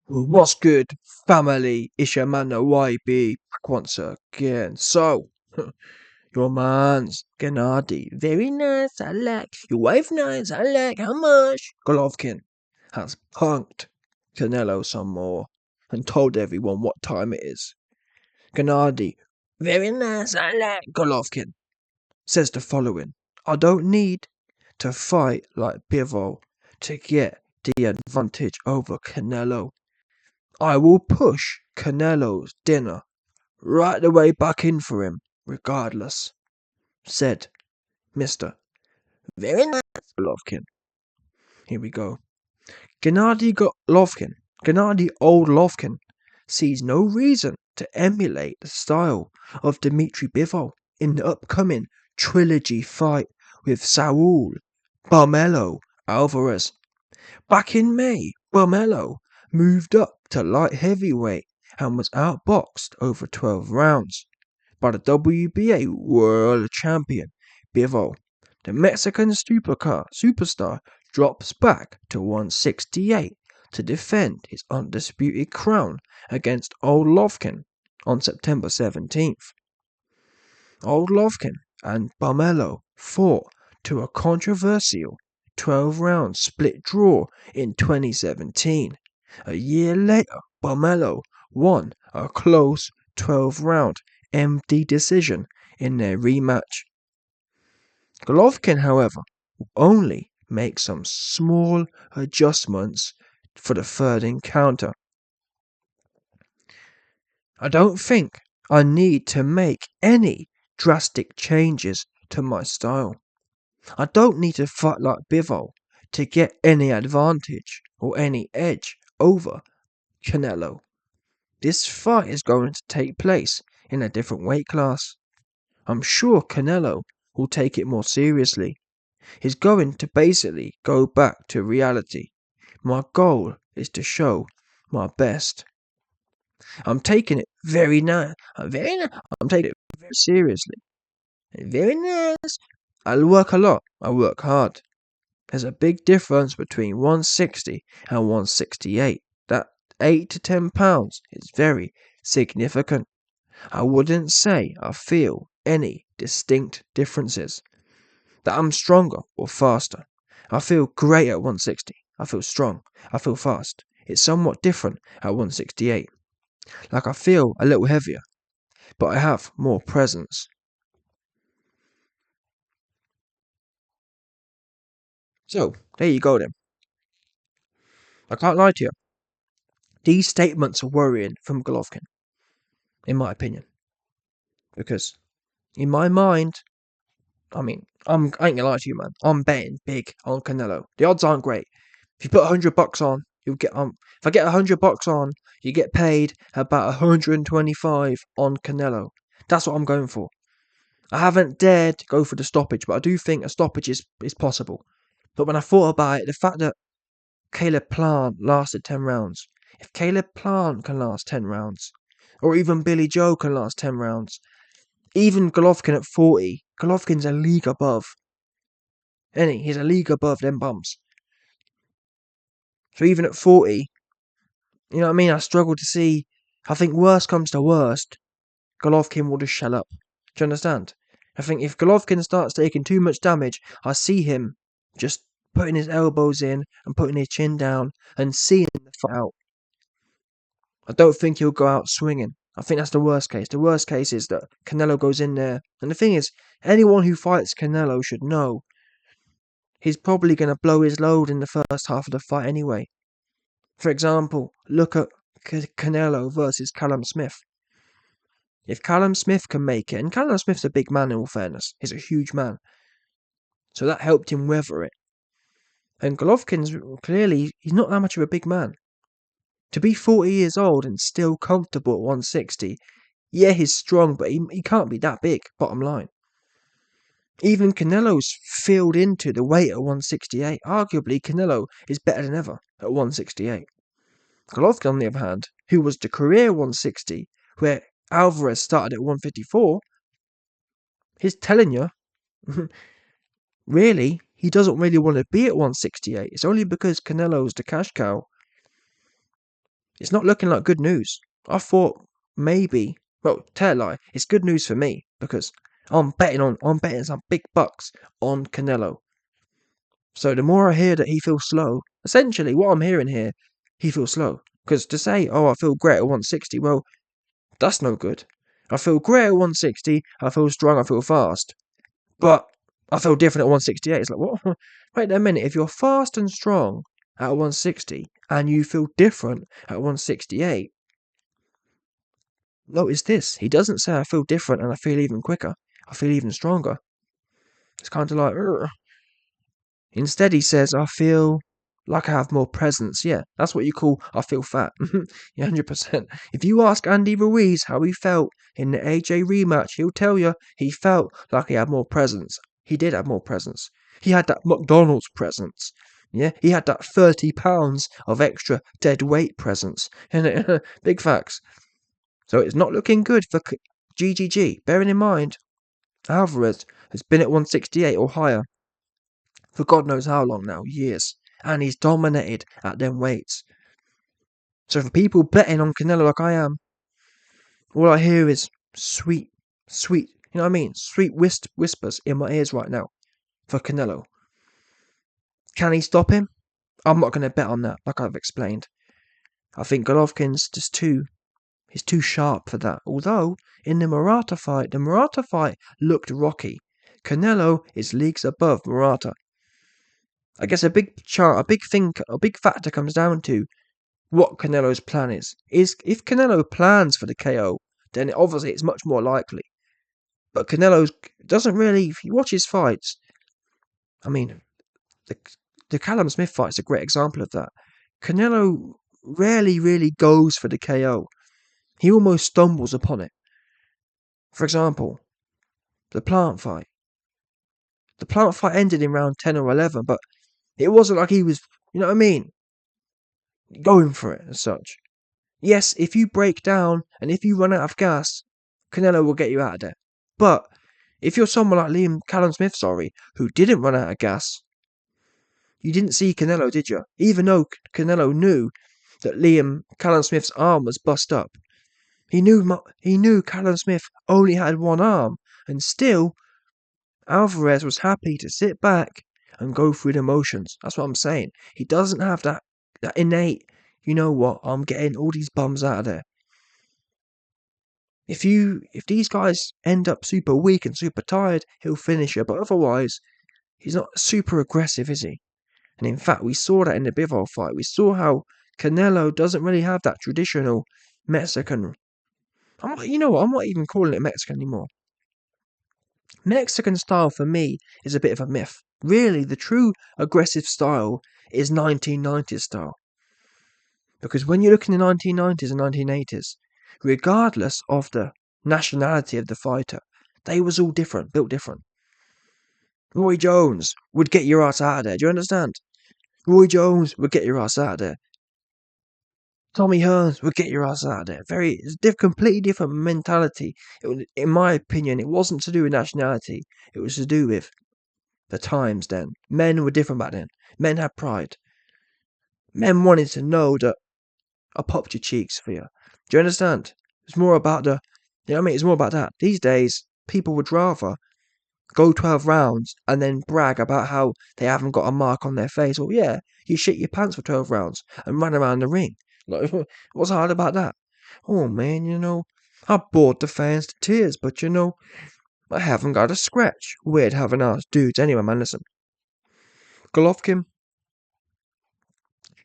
What's good, family? Ishamana YB back once again. So, your man's Genady. Very nice, I like. Your wife nice, I like. How much? Golovkin has punked Canelo some more and told everyone what time it is. Genady. Very nice, I like. Golovkin says the following. I don't need to fight like Bivol to get the advantage over Canelo. I will push Canelo's dinner right the way back in for him, regardless, said Mr. Very nice Golovkin. Here we go. Genady Golovkin, Genady Old Lovkin, sees no reason to emulate the style of Dmitry Bivol in the upcoming trilogy fight with Saul Barmelo Alvarez. Back in May, Barmelo moved up to light heavyweight and was outboxed over 12 rounds by the WBA World Champion Bivol. The Mexican superstar drops back to 168 to defend his undisputed crown against Old Lovkin on September 17th. Old Lovkin and Barmelo fought to a controversial 12-round split draw in 2017. A year later, Barmelo won a close 12-round MD decision in their rematch. Golovkin, however, will only make some small adjustments for the third encounter. I don't think I need to make any drastic changes to my style. I don't need to fight like Bivol to get any advantage or any edge over Canelo. This fight is going to take place in a different weight class. I'm sure Canelo will take it more seriously. He's going to basically go back to reality. My goal is to show my best. I'm taking it very nice. I'm taking it very seriously. Very nice. I work a lot. I work hard. There's a big difference between 160 and 168. That 8 to 10 pounds is very significant. I wouldn't say I feel any distinct differences. That I'm stronger or faster. I feel great at 160. I feel strong. I feel fast. It's somewhat different at 168. Like I feel a little heavier, but I have more presence. So, there you go then. I can't lie to you. These statements are worrying from Golovkin, in my opinion. Because, in my mind, I ain't gonna lie to you, man. I'm betting big on Canelo. The odds aren't great. If you put $100 on, you'll get if I get $100 on, you get paid about 125 on Canelo. That's what I'm going for. I haven't dared to go for the stoppage, but I do think a stoppage is possible. But when I thought about it, the fact that Caleb Plant lasted 10 rounds, if Caleb Plant can last 10 rounds, or even Billy Joe can last 10 rounds, even Golovkin at 40, Golovkin's a league above. He's a league above them bums. So even at 40, you know what I mean? I struggle to see. I think worst comes to worst, Golovkin will just shell up. Do you understand? I think if Golovkin starts taking too much damage, I see him just putting his elbows in and putting his chin down and seeing the fight out. I don't think he'll go out swinging. I think that's the worst case. The worst case is that Canelo goes in there. And the thing is, anyone who fights Canelo should know he's probably going to blow his load in the first half of the fight anyway. For example, look at Canelo versus Callum Smith. If Callum Smith can make it, and Callum Smith's a big man in all fairness, he's a huge man, so that helped him weather it. And Golovkin's clearly, he's not that much of a big man. To be 40 years old and still comfortable at 160, yeah, he's strong, but he can't be that big, bottom line. Even Canelo's filled into the weight at 168. Arguably, Canelo is better than ever at 168. Golovkin, on the other hand, who was the career 160, where Alvarez started at 154, he's telling you, really, he doesn't really want to be at 168. It's only because Canelo's the cash cow. It's not looking like good news. I thought maybe, well, tell a lie, it's good news for me because I'm betting some big bucks on Canelo. So the more I hear that he feels slow, essentially what I'm hearing here, he feels slow. Because to say, oh, I feel great at 160, well, that's no good. I feel great at 160, I feel strong, I feel fast. But I feel different at 168. It's like, what? Wait a minute, if you're fast and strong at 160 and you feel different at 168, notice this. He doesn't say I feel different and I feel even quicker. I feel even stronger. It's kind of like, "Ugh." Instead, he says, I feel like I have more presence. Yeah, that's what you call I feel fat. Yeah, 100%. If you ask Andy Ruiz how he felt in the AJ rematch, he'll tell you he felt like he had more presence. He did have more presence. He had that McDonald's presence. Yeah, he had that 30 pounds of extra dead weight presence. Big facts. So it's not looking good for GGG. Bearing in mind, Alvarez has been at 168 or higher for God knows how long now, years, and he's dominated at them weights. So for people betting on Canelo like I am, all I hear is sweet, sweet, you know what I mean? Sweet whispers in my ears right now for Canelo. Can he stop him? I'm not going to bet on that, like I've explained. I think Golovkin's he's too sharp for that. Although, in the Murata fight looked rocky. Canelo is leagues above Murata. I guess a big factor comes down to what Canelo's plan is. If Canelo plans for the KO, then obviously it's much more likely. But Canelo doesn't really. If you watch his fights, I mean, the the Callum Smith fight is a great example of that. Canelo rarely really goes for the KO. He almost stumbles upon it. For example, the Plant fight. The Plant fight ended in round 10 or 11, but it wasn't like he was, you know what I mean, going for it as such. Yes, if you break down and if you run out of gas, Canelo will get you out of there. But if you're someone like Callum Smith, who didn't run out of gas, you didn't see Canelo, did you? Even though Canelo knew that Callum Smith's arm was bust up, he knew Callum Smith only had one arm, and still Alvarez was happy to sit back and go through the motions. That's what I'm saying. He doesn't have that innate, you know what, I'm getting all these bums out of there. If these guys end up super weak and super tired, he'll finish you. But otherwise, he's not super aggressive, is he? And in fact, we saw that in the Bivol fight. We saw how Canelo doesn't really have that traditional Mexican. You know what? I'm not even calling it Mexican anymore. Mexican style for me is a bit of a myth. Really, the true aggressive style is 1990s style. Because when you look in the 1990s and 1980s, regardless of the nationality of the fighter, they was all different, built different. Roy Jones would get your ass out of there. Do you understand? Roy Jones would get your ass out of there. Tommy Hearns would get your ass out of there. Completely different mentality. In my opinion, it wasn't to do with nationality. It was to do with the times then. Men were different back then. Men had pride. Men wanted to know that I popped your cheeks for you. Do you understand? It's more about you know what I mean? It's more about that. These days, people would rather go 12 rounds and then brag about how they haven't got a mark on their face. Well, yeah, you shit your pants for 12 rounds and run around the ring. Like, what's hard about that? Oh, man, I bored the fans to tears, but I haven't got a scratch. Weird having ass dudes. Anyway, man, listen. Golovkin,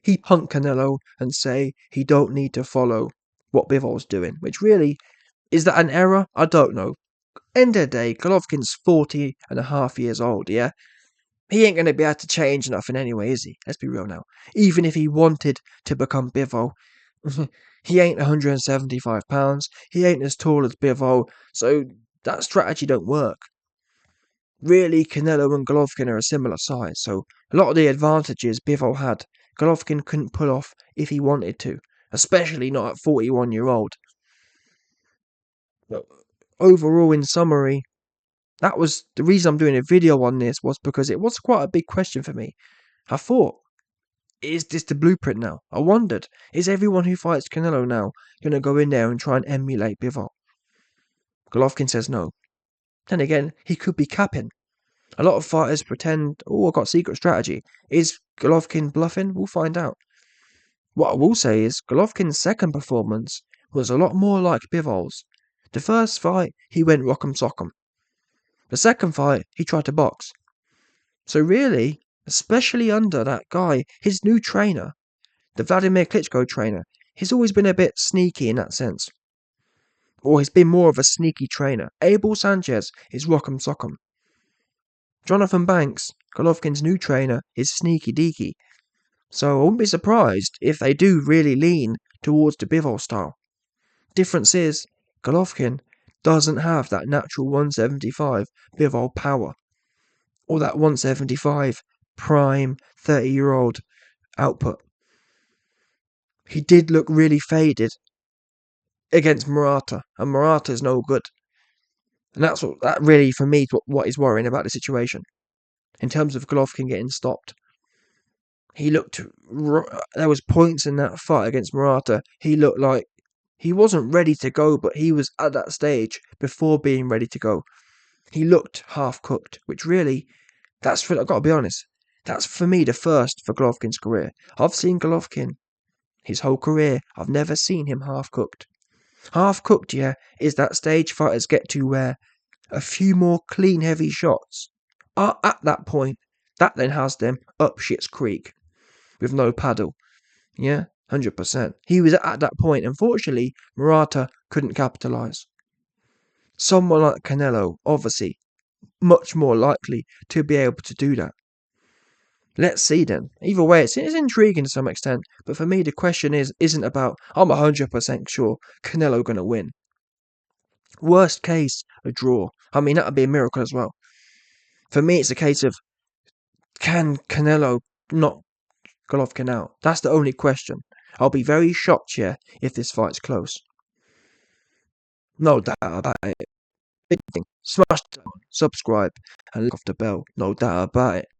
he punk Canelo and say he don't need to follow what Bivol's doing, which really, is that an error? I don't know. End of the day, Golovkin's 40 and a half years old, yeah? He ain't going to be able to change nothing anyway, is he? Let's be real now. Even if he wanted to become Bivol, he ain't 175 pounds. He ain't as tall as Bivol, so that strategy don't work. Really, Canelo and Golovkin are a similar size, so a lot of the advantages Bivol had, Golovkin couldn't pull off if he wanted to, especially not at 41-year-old. But overall, in summary, that was the reason I'm doing a video on this was because it was quite a big question for me. I thought, Is this the blueprint now? I wondered, is everyone who fights Canelo now going to go in there and try and emulate Bivol? Golovkin says no. Then again, he could be capping. A lot of fighters pretend, oh, I've got secret strategy. Is Golovkin bluffing? We'll find out. What I will say is, Golovkin's second performance was a lot more like Bivol's. The first fight, he went rock'em sock'em. The second fight, he tried to box. So really, especially under that guy, his new trainer, the Vladimir Klitschko trainer, he's always been a bit sneaky in that sense. Or he's been more of a sneaky trainer. Abel Sanchez is rock'em sock'em. Jonathan Banks, Golovkin's new trainer, is sneaky deaky. So I wouldn't be surprised if they do really lean towards the Bivol style. Difference is, Golovkin doesn't have that natural 175 Bivol power. Or that 175 prime 30-year-old output. He did look really faded against Murata, and Murata's no good. And that really, for me, what is worrying about the situation. In terms of Golovkin getting stopped. He looked... There was points in that fight against Murata. He looked like he wasn't ready to go, but he was at that stage before being ready to go. He looked half-cooked, which really... I've got to be honest. That's, for me, the first for Golovkin's career. I've seen Golovkin his whole career. I've never seen him half-cooked. Half-cooked, yeah, is that stage fighters get to where a few more clean, heavy shots are at that point. That then has them up shit's creek with no paddle. Yeah, 100%. He was at that point. Unfortunately, Murata couldn't capitalise. Someone like Canelo, obviously, much more likely to be able to do that. Let's see then. Either way, it's intriguing to some extent, but for me the question isn't about, I'm 100% sure Canelo gonna win. Worst case, a draw. I mean, that would be a miracle as well. For me, it's a case of, can Canelo knock Golovkin out? That's the only question. I'll be very shocked, yeah, if this fight's close. No doubt about it. Big thing. Smash down, subscribe, and look off the bell. No doubt about it.